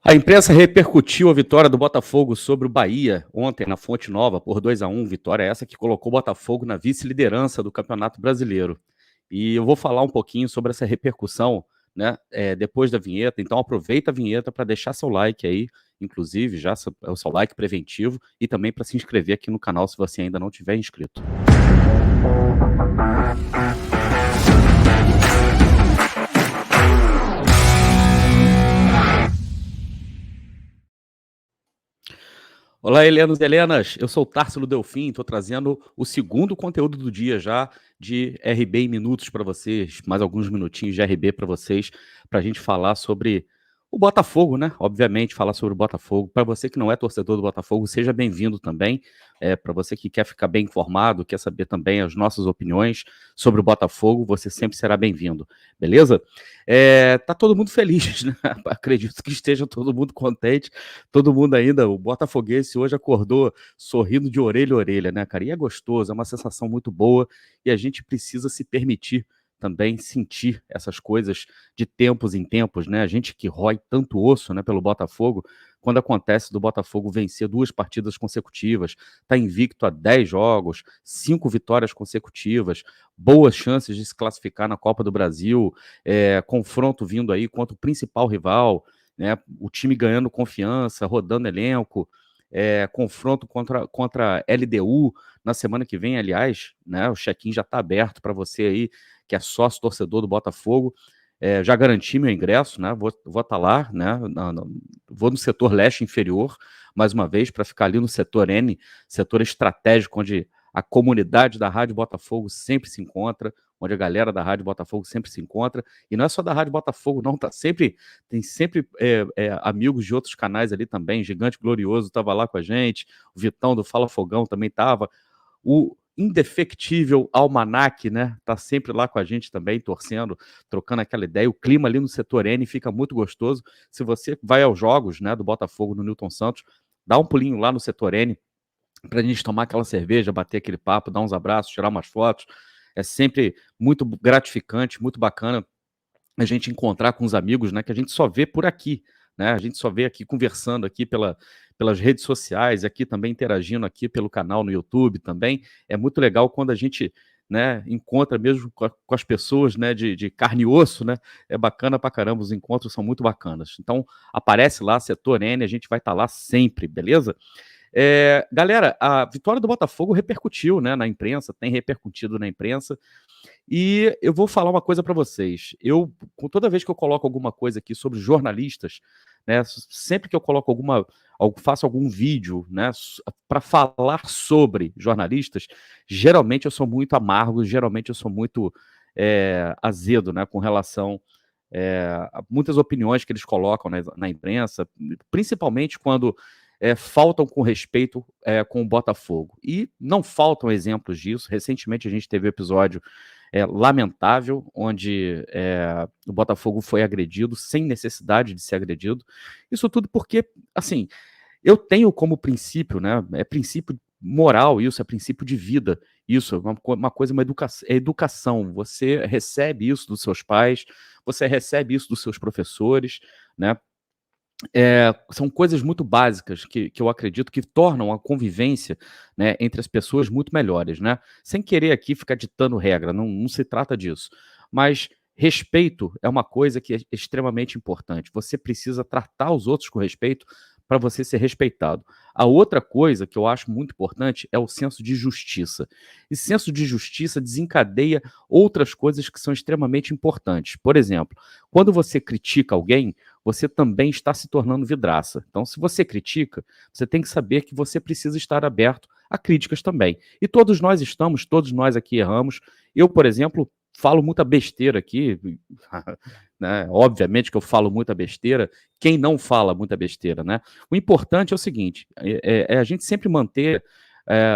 A imprensa repercutiu a vitória do Botafogo sobre o Bahia ontem na Fonte Nova por 2-1. Vitória essa que colocou o Botafogo na vice-liderança do Campeonato Brasileiro. E eu vou falar um pouquinho sobre essa repercussão, né, depois da vinheta. Então aproveita a vinheta para deixar seu like aí, inclusive já o seu like preventivo, e também para se inscrever aqui no canal se você ainda não tiver inscrito. Olá, Helenos e Helenas, eu sou o Társilo Delfim, estou trazendo o segundo conteúdo do dia já de RB em minutos para vocês, mais alguns minutinhos de RB para vocês, para a gente falar sobre o Botafogo, né? Obviamente, falar sobre o Botafogo. Para você que não é torcedor do Botafogo, seja bem-vindo também. Para você que quer ficar bem informado, quer saber também as nossas opiniões sobre o Botafogo, você sempre será bem-vindo, beleza? Tá todo mundo feliz, né? Acredito que esteja todo mundo contente, todo mundo ainda, o botafoguense hoje acordou sorrindo de orelha a orelha, né, cara? E é gostoso, é uma sensação muito boa e a gente precisa se permitir também sentir essas coisas de tempos em tempos, né? A gente que rói tanto osso, né, pelo Botafogo, quando acontece do Botafogo vencer 2 partidas consecutivas, tá invicto a 10 jogos, 5 vitórias consecutivas, boas chances de se classificar na Copa do Brasil, confronto vindo aí contra o principal rival, né, o time ganhando confiança, rodando elenco, confronto contra a LDU na semana que vem, aliás, né, o check-in já está aberto para você aí, que é sócio torcedor do Botafogo. Já garanti meu ingresso, né, vou estar lá, né, vou no setor leste inferior, mais uma vez, para ficar ali no setor N, setor estratégico, onde a comunidade da Rádio Botafogo sempre se encontra, onde a galera da Rádio Botafogo sempre se encontra, e não é só da Rádio Botafogo, não, tem sempre amigos de outros canais ali também, Gigante Glorioso estava lá com a gente, o Vitão do Fala Fogão também estava, o indefectível Almanac, né, tá sempre lá com a gente também, torcendo, trocando aquela ideia, o clima ali no setor N fica muito gostoso, se você vai aos jogos, né, do Botafogo no Newton Santos, dá um pulinho lá no setor N, para a gente tomar aquela cerveja, bater aquele papo, dar uns abraços, tirar umas fotos. É sempre muito gratificante, muito bacana a gente encontrar com os amigos, né, que a gente só vê por aqui, né? A gente só vê aqui conversando aqui pelas redes sociais, aqui também interagindo aqui pelo canal no YouTube também. É muito legal quando a gente, né, encontra mesmo com as pessoas, né, de carne e osso, né? É bacana pra caramba, os encontros são muito bacanas. Então, aparece lá, Setor N, a gente vai estar lá sempre, beleza? Galera, a vitória do Botafogo repercutiu, né, na imprensa, tem repercutido na imprensa, e eu vou falar uma coisa para vocês. Toda vez que eu coloco alguma coisa aqui sobre jornalistas, né, sempre que eu coloco faço algum vídeo, né, para falar sobre jornalistas, geralmente eu sou muito amargo, geralmente eu sou muito azedo, né, com relação a muitas opiniões que eles colocam na imprensa, principalmente quando faltam com respeito com o Botafogo. E não faltam exemplos disso. Recentemente a gente teve um episódio lamentável, onde o Botafogo foi agredido sem necessidade de ser agredido. Isso tudo porque, assim, eu tenho como princípio, né? É princípio moral isso, é princípio de vida. Isso, uma coisa, é educação. Você recebe isso dos seus pais, você recebe isso dos seus professores, né? São coisas muito básicas que eu acredito que tornam a convivência, né, entre as pessoas muito melhores, né? Sem querer aqui ficar ditando regra, não se trata disso. Mas respeito é uma coisa que é extremamente importante. Você precisa tratar os outros com respeito para você ser respeitado. A outra coisa que eu acho muito importante é o senso de justiça. E senso de justiça desencadeia outras coisas que são extremamente importantes. Por exemplo, quando você critica alguém, você também está se tornando vidraça. Então, se você critica, você tem que saber que você precisa estar aberto a críticas também. E todos nós estamos, todos nós aqui erramos. Eu, por exemplo, falo muita besteira aqui, né? Obviamente que eu falo muita besteira. Quem não fala muita besteira, né? O importante é o seguinte: é a gente sempre manter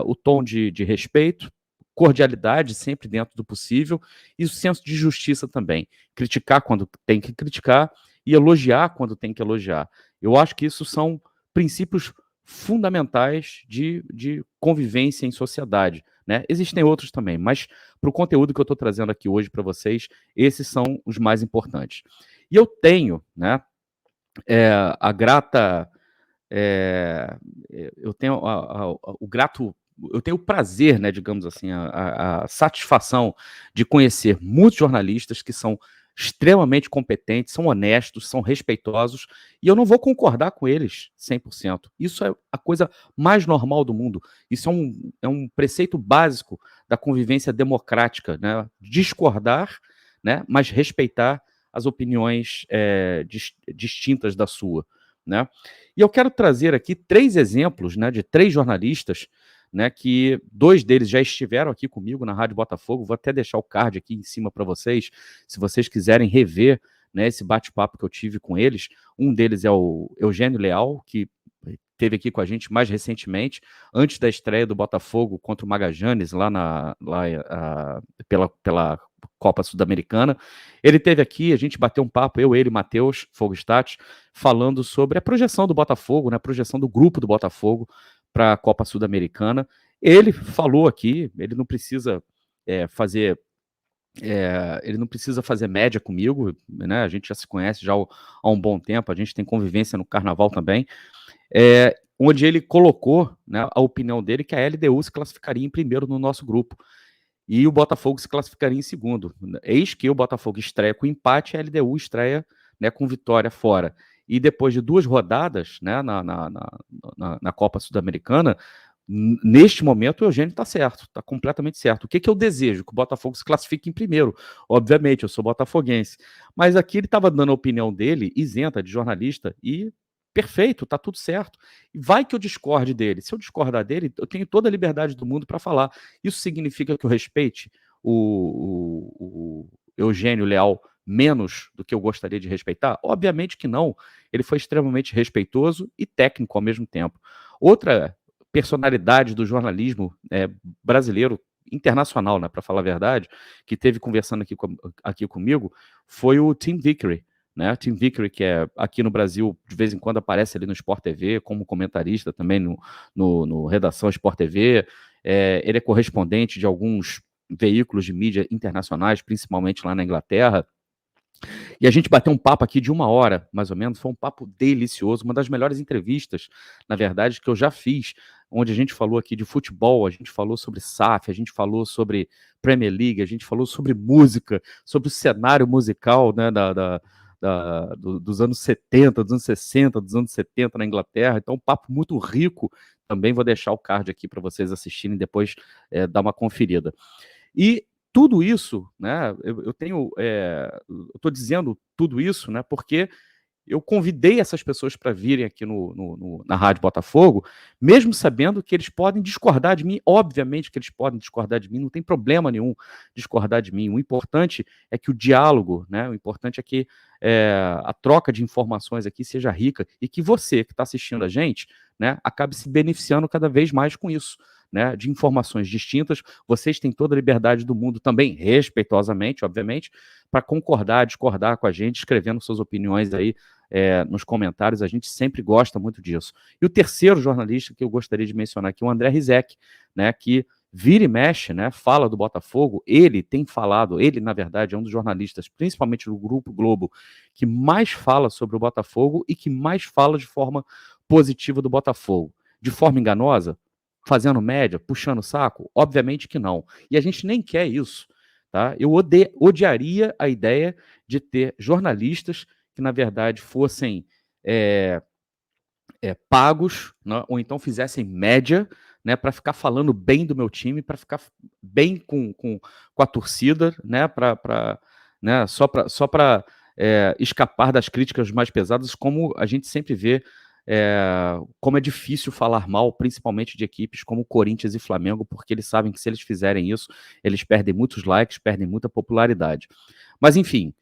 o tom de respeito, cordialidade sempre dentro do possível e o senso de justiça também. Criticar quando tem que criticar e elogiar quando tem que elogiar. Eu acho que isso são princípios fundamentais de convivência em sociedade, né? Existem outros também, mas para o conteúdo que eu estou trazendo aqui hoje para vocês, esses são os mais importantes. E eu tenho, né, a grata, eu tenho o grato, eu tenho o prazer, né, digamos assim, a satisfação de conhecer muitos jornalistas que são extremamente competentes, são honestos, são respeitosos, e eu não vou concordar com eles 100%. Isso é a coisa mais normal do mundo. Isso é um preceito básico da convivência democrática, né? Discordar, né, mas respeitar as opiniões distintas da sua, né? E eu quero trazer aqui 3 exemplos, né, de 3 jornalistas, né, que 2 deles já estiveram aqui comigo na Rádio Botafogo. Vou até deixar o card aqui em cima para vocês, se vocês quiserem rever, né, esse bate-papo que eu tive com eles. Um deles é o Eugênio Leal, que esteve aqui com a gente mais recentemente, antes da estreia do Botafogo contra o Magajanes, pela Copa Sul-Americana. Ele esteve aqui, a gente bateu um papo, eu, ele, Matheus Fogostat, falando sobre a projeção do Botafogo, né, a projeção do grupo do Botafogo para a Copa Sul-Americana. Ele falou aqui, ele não precisa fazer média comigo, né? A gente já se conhece já há um bom tempo, a gente tem convivência no Carnaval também, onde ele colocou, né, a opinião dele que a LDU se classificaria em primeiro no nosso grupo e o Botafogo se classificaria em segundo. Eis que o Botafogo estreia com empate e a LDU estreia, né, com vitória fora. E depois de 2 rodadas, né, na Copa Sul-Americana, neste momento o Eugênio está certo, está completamente certo. O que eu desejo? Que o Botafogo se classifique em primeiro. Obviamente, eu sou botafoguense. Mas aqui ele estava dando a opinião dele, isenta de jornalista, e perfeito, está tudo certo. E vai que eu discorde dele. Se eu discordar dele, eu tenho toda a liberdade do mundo para falar. Isso significa que eu respeite o Eugênio Leal menos do que eu gostaria de respeitar? Obviamente que não. Ele foi extremamente respeitoso e técnico ao mesmo tempo. Outra personalidade do jornalismo brasileiro, internacional, né, para falar a verdade, que teve conversando aqui comigo, foi o Tim Vickery, né? Tim Vickery, que aqui no Brasil, de vez em quando aparece ali no Sport TV, como comentarista também no Redação Sport TV. Ele é correspondente de alguns veículos de mídia internacionais, principalmente lá na Inglaterra. E a gente bateu um papo aqui de 1 hora, mais ou menos. Foi um papo delicioso, uma das melhores entrevistas, na verdade, que eu já fiz, onde a gente falou aqui de futebol, a gente falou sobre SAF, a gente falou sobre Premier League, a gente falou sobre música, sobre o cenário musical, né, dos anos 70, dos anos 60, dos anos 70 na Inglaterra. Então, um papo muito rico. Também vou deixar o card aqui para vocês assistirem, depois dar uma conferida. E tudo isso, né, eu estou dizendo tudo isso, né, porque eu convidei essas pessoas para virem aqui na Rádio Botafogo, mesmo sabendo que eles podem discordar de mim. Obviamente que eles podem discordar de mim, não tem problema nenhum discordar de mim. O importante é que o diálogo, né, o importante é que a troca de informações aqui seja rica e que você que está assistindo a gente, né, acabe se beneficiando cada vez mais com isso, né, de informações distintas. Vocês têm toda a liberdade do mundo também, respeitosamente, obviamente, para concordar, discordar com a gente, escrevendo suas opiniões aí nos comentários. A gente sempre gosta muito disso. E o terceiro jornalista que eu gostaria de mencionar aqui, o André Rizek, né, que vira e mexe, né, fala do Botafogo. Ele tem falado, ele, na verdade, é um dos jornalistas, principalmente do Grupo Globo, que mais fala sobre o Botafogo e que mais fala de forma positiva do Botafogo. De forma enganosa? Fazendo média? Puxando o saco? Obviamente que não. E a gente nem quer isso. Tá? Eu odiaria a ideia de ter jornalistas que, na verdade, fossem pagos, né, ou então fizessem média, né, para ficar falando bem do meu time, para ficar bem com a torcida, né, né, só para escapar das críticas mais pesadas, como a gente sempre vê, como é difícil falar mal, principalmente de equipes como Corinthians e Flamengo, porque eles sabem que se eles fizerem isso, eles perdem muitos likes, perdem muita popularidade. Mas, enfim,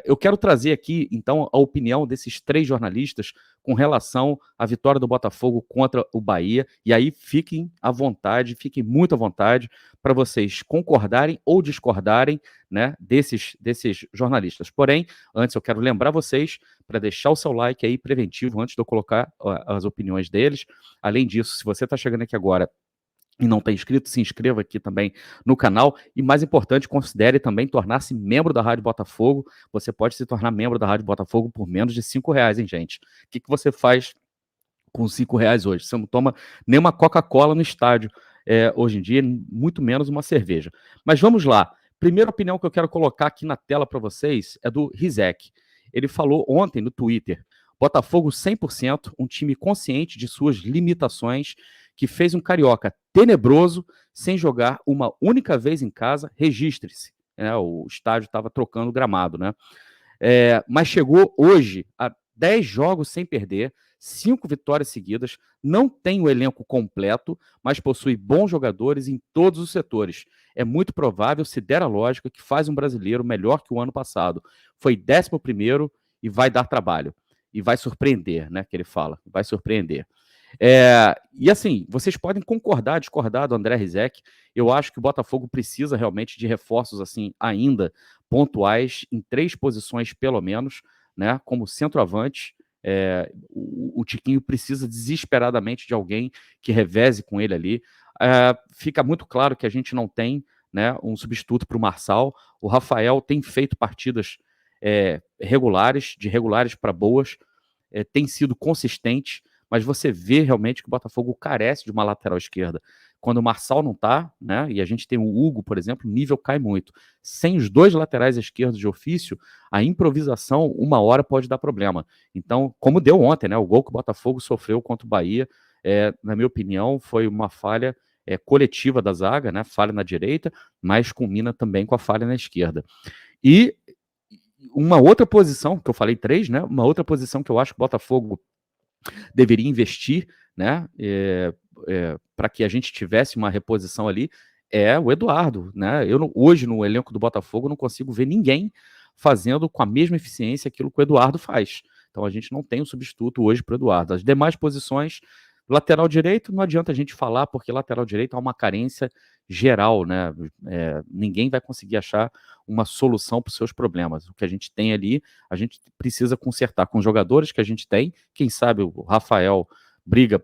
eu quero trazer aqui, então, a opinião desses 3 jornalistas com relação à vitória do Botafogo contra o Bahia. E aí fiquem à vontade, fiquem muito à vontade para vocês concordarem ou discordarem, né, desses jornalistas. Porém, antes eu quero lembrar vocês para deixar o seu like aí preventivo antes de eu colocar as opiniões deles. Além disso, se você está chegando aqui agora e não está inscrito, se inscreva aqui também no canal. E mais importante, considere também tornar-se membro da Rádio Botafogo. Você pode se tornar membro da Rádio Botafogo por menos de R$ 5, hein, gente? O que você faz com R$ 5 hoje? Você não toma nem uma Coca-Cola no estádio hoje em dia, muito menos uma cerveja. Mas vamos lá. Primeira opinião que eu quero colocar aqui na tela para vocês é do Rizek. Ele falou ontem no Twitter: Botafogo 100%, um time consciente de suas limitações, que fez um carioca tenebroso sem jogar uma única vez em casa. Registre-se. O estádio estava trocando gramado, né? Mas chegou hoje a 10 jogos sem perder, 5 vitórias seguidas, não tem o elenco completo, mas possui bons jogadores em todos os setores. É muito provável, se der a lógica, que faz um brasileiro melhor que o ano passado. Foi 11º e vai dar trabalho. E vai surpreender, né, que ele fala. Vai surpreender. E assim, vocês podem concordar, discordar do André Rizek. Eu acho que o Botafogo precisa realmente de reforços assim, ainda pontuais, em 3 posições pelo menos, né? Como centroavante. O Tiquinho precisa desesperadamente de alguém que reveze com ele ali. Fica muito claro que a gente não tem, né, um substituto para o Marçal. O Rafael tem feito partidas regulares, de regulares para boas, tem sido consistente, mas você vê realmente que o Botafogo carece de uma lateral esquerda. Quando o Marçal não está, né, e a gente tem o Hugo, por exemplo, o nível cai muito. Sem os 2 laterais esquerdos de ofício, a improvisação, uma hora pode dar problema. Então, como deu ontem, né, o gol que o Botafogo sofreu contra o Bahia, na minha opinião, foi uma falha coletiva da zaga, né, falha na direita, mas culmina também com a falha na esquerda. E uma outra posição, que eu falei 3, né, uma outra posição que eu acho que o Botafogo deveria investir, né, para que a gente tivesse uma reposição ali, é o Eduardo, né? Hoje, no elenco do Botafogo, não consigo ver ninguém fazendo com a mesma eficiência aquilo que o Eduardo faz. Então, a gente não tem um substituto hoje para o Eduardo. As demais posições, lateral direito, não adianta a gente falar, porque lateral direito há uma carência geral, né? Ninguém vai conseguir achar uma solução para os seus problemas. O que a gente tem ali, a gente precisa consertar com os jogadores que a gente tem. Quem sabe o Rafael briga,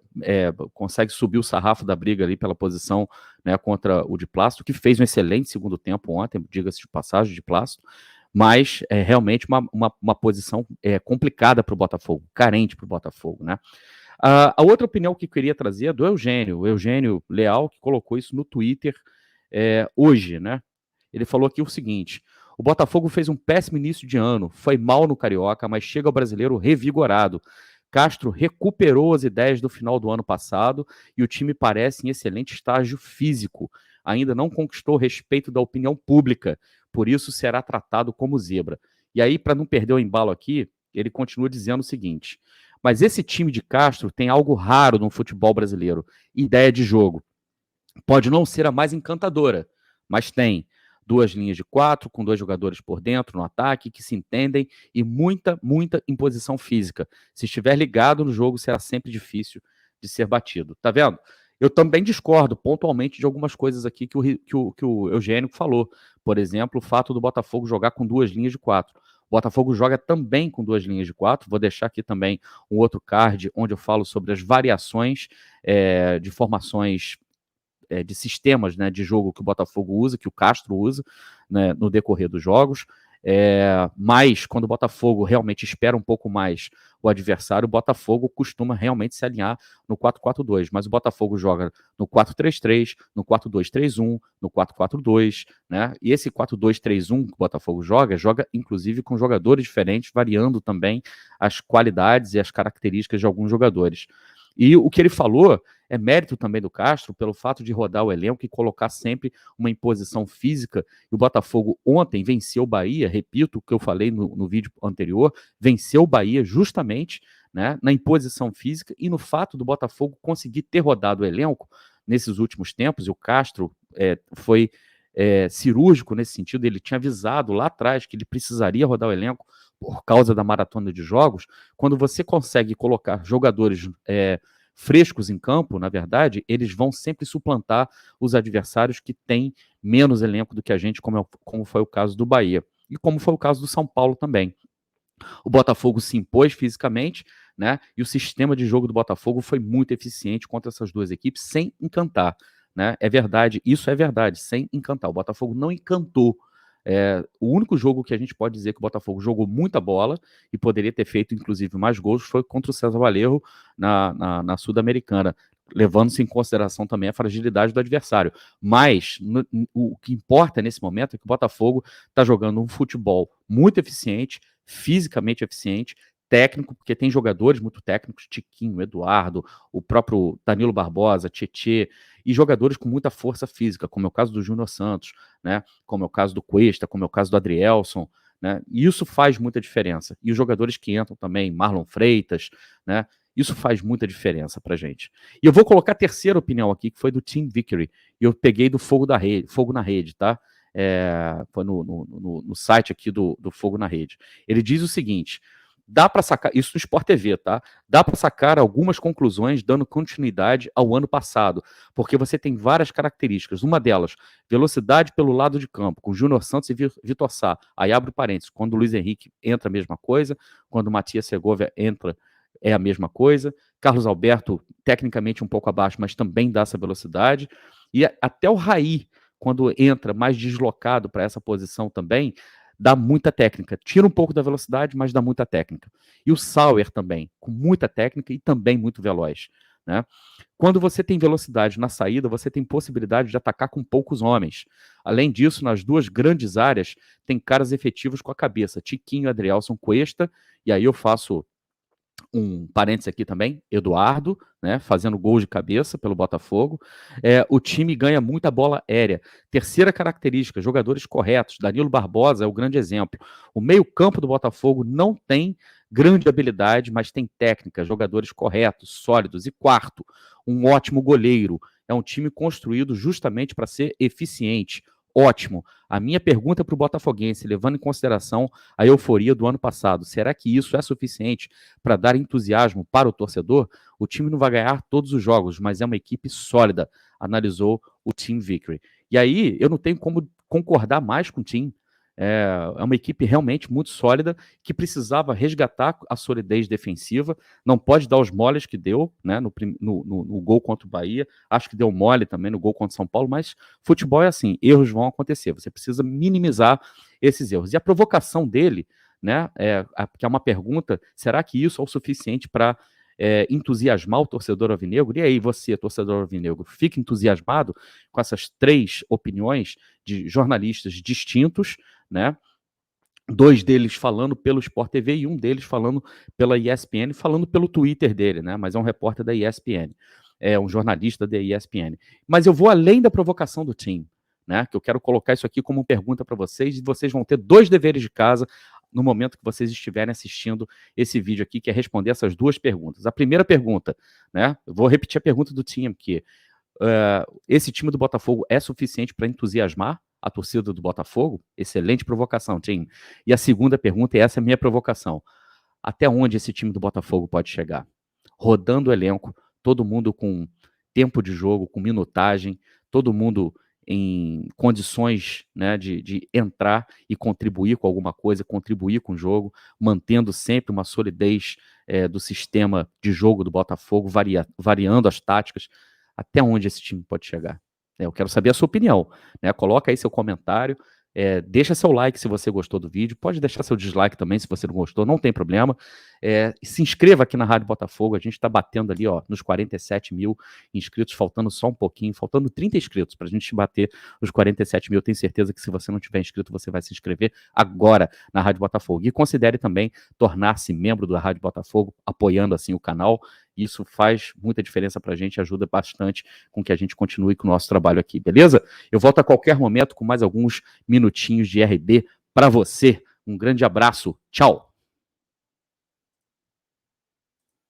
consegue subir o sarrafo da briga ali pela posição, né, contra o de Plástico, que fez um excelente segundo tempo ontem, diga-se de passagem, de Plástico, mas é realmente uma posição complicada para o Botafogo, carente para o Botafogo, né? A outra opinião que eu queria trazer é do Eugênio, o Eugênio Leal, que colocou isso no Twitter hoje, né? Ele falou aqui o seguinte: o Botafogo fez um péssimo início de ano, foi mal no Carioca, mas chega ao Brasileiro revigorado. Castro recuperou as ideias do final do ano passado e o time parece em excelente estágio físico. Ainda não conquistou o respeito da opinião pública, por isso será tratado como zebra. E aí, para não perder o embalo aqui, ele continua dizendo o seguinte: mas esse time de Castro tem algo raro no futebol brasileiro: ideia de jogo. Pode não ser a mais encantadora, mas tem 2 linhas de 4, com 2 jogadores por dentro no ataque, que se entendem, e muita imposição física. Se estiver ligado no jogo, será sempre difícil de ser batido. Tá vendo? Eu também discordo pontualmente de algumas coisas aqui que o Eugênio falou. Por exemplo, o fato do Botafogo jogar com 2 linhas de 4. O Botafogo joga também com 2 linhas de 4. Vou deixar aqui também um outro card onde eu falo sobre as variações de formações de sistemas, né, de jogo que o Botafogo usa, que o Castro usa, né, no decorrer dos jogos. Mas quando o Botafogo realmente espera um pouco mais o adversário, o Botafogo costuma realmente se alinhar no 4-4-2, mas o Botafogo joga no 4-3-3, no 4-2-3-1, no 4-4-2, né? E esse 4-2-3-1 que o Botafogo joga inclusive com jogadores diferentes, variando também as qualidades e as características de alguns jogadores. E o que ele falou é mérito também do Castro pelo fato de rodar o elenco e colocar sempre uma imposição física. E o Botafogo ontem venceu o Bahia, repito o que eu falei no vídeo anterior, venceu o Bahia justamente, né, na imposição física e no fato do Botafogo conseguir ter rodado o elenco nesses últimos tempos. E o Castro foi cirúrgico nesse sentido, ele tinha avisado lá atrás que ele precisaria rodar o elenco por causa da maratona de jogos. Quando você consegue colocar jogadores frescos em campo, na verdade, eles vão sempre suplantar os adversários que têm menos elenco do que a gente, como foi o caso do Bahia. E como foi o caso do São Paulo também. O Botafogo se impôs fisicamente, né? E o sistema de jogo do Botafogo foi muito eficiente contra essas duas equipes, sem encantar. né? É verdade, isso é verdade, sem encantar. O Botafogo não encantou. O único jogo que a gente pode dizer que o Botafogo jogou muita bola e poderia ter feito, inclusive, mais gols foi contra o César Valerro na Sul-Americana, levando-se em consideração também a fragilidade do adversário. Mas o que importa nesse momento é que o Botafogo está jogando um futebol muito eficiente, fisicamente eficiente, técnico, porque tem jogadores muito técnicos, Tiquinho, Eduardo, o próprio Danilo Barbosa, Tietê, e jogadores com muita força física, como é o caso do Júnior Santos, né? Como é o caso do Cuesta, como é o caso do Adrielson, né? E isso faz muita diferença. E os jogadores que entram também, Marlon Freitas, né? Isso faz muita diferença pra gente. E eu vou colocar a terceira opinião aqui, que foi do Team Victory, e eu peguei do Fogo na Rede, tá? Foi no site aqui do Fogo na Rede. Ele diz o seguinte: dá para sacar, isso no Sport TV, tá? Dá para sacar algumas conclusões dando continuidade ao ano passado, porque você tem várias características. Uma delas, velocidade pelo lado de campo, com Júnior Santos e Vitor Sá. Aí abre parênteses, quando o Luiz Henrique entra a mesma coisa, quando o Matias Segovia entra é a mesma coisa. Carlos Alberto, tecnicamente um pouco abaixo, mas também dá essa velocidade. E até o Raí, quando entra mais deslocado para essa posição também, dá muita técnica. Tira um pouco da velocidade, mas dá muita técnica. E o Sauer também, com muita técnica e também muito veloz, né? Quando você tem velocidade na saída, você tem possibilidade de atacar com poucos homens. Além disso, nas duas grandes áreas, tem caras efetivos com a cabeça. Tiquinho, Adrielson, Cuesta, e aí eu faço um parênteses aqui também, Eduardo, né, fazendo gols de cabeça pelo Botafogo. O time ganha muita bola aérea. Terceira característica, jogadores corretos. Danilo Barbosa é o grande exemplo. O meio-campo do Botafogo não tem grande habilidade, mas tem técnica, jogadores corretos, sólidos. E quarto, um ótimo goleiro. É um time construído justamente para ser eficiente. Ótimo. A minha pergunta para o botafoguense, levando em consideração a euforia do ano passado, será que isso é suficiente para dar entusiasmo para o torcedor? O time não vai ganhar todos os jogos, mas é uma equipe sólida, analisou o Team Victory. E aí, eu não tenho como concordar mais com o time. É uma equipe realmente muito sólida que precisava resgatar a solidez defensiva, não pode dar os moles que deu, né, no gol contra o Bahia, acho que deu mole também no gol contra o São Paulo, mas futebol é assim, erros vão acontecer, você precisa minimizar esses erros. E a provocação dele, né, que é uma pergunta, será que isso é o suficiente para entusiasmar o torcedor alvinegro? E aí você, torcedor alvinegro, fica entusiasmado com essas três opiniões de jornalistas distintos, né? Dois deles falando pelo Sport TV e um deles falando pela ESPN, falando pelo Twitter dele, né? Mas é um repórter da ESPN, é um jornalista da ESPN. Mas eu vou além da provocação do time, né? Que eu quero colocar isso aqui como pergunta para vocês, e vocês vão ter dois deveres de casa no momento que vocês estiverem assistindo esse vídeo aqui, que é responder essas duas perguntas. A primeira pergunta, né? Eu vou repetir a pergunta do time, que esse time do Botafogo é suficiente para entusiasmar a torcida do Botafogo? Excelente provocação, Tim. E a segunda pergunta, e essa é a minha provocação: até onde esse time do Botafogo pode chegar? Rodando o elenco, todo mundo com tempo de jogo, com minutagem, todo mundo em condições, né, de entrar e contribuir com alguma coisa, contribuir com o jogo, mantendo sempre uma solidez do sistema de jogo do Botafogo, variando as táticas. Até onde esse time pode chegar? Eu quero saber a sua opinião, né? Coloca aí seu comentário, deixa seu like se você gostou do vídeo, pode deixar seu dislike também se você não gostou, não tem problema. Se inscreva aqui na Rádio Botafogo, a gente está batendo ali, ó, nos 47 mil inscritos, faltando só um pouquinho, faltando 30 inscritos para a gente bater os 47 mil. Eu tenho certeza que se você não tiver inscrito, você vai se inscrever agora na Rádio Botafogo. E considere também tornar-se membro da Rádio Botafogo, apoiando assim o canal. Isso faz muita diferença para a gente, ajuda bastante com que a gente continue com o nosso trabalho aqui, beleza? Eu volto a qualquer momento com mais alguns minutinhos de RB para você. Um grande abraço, tchau!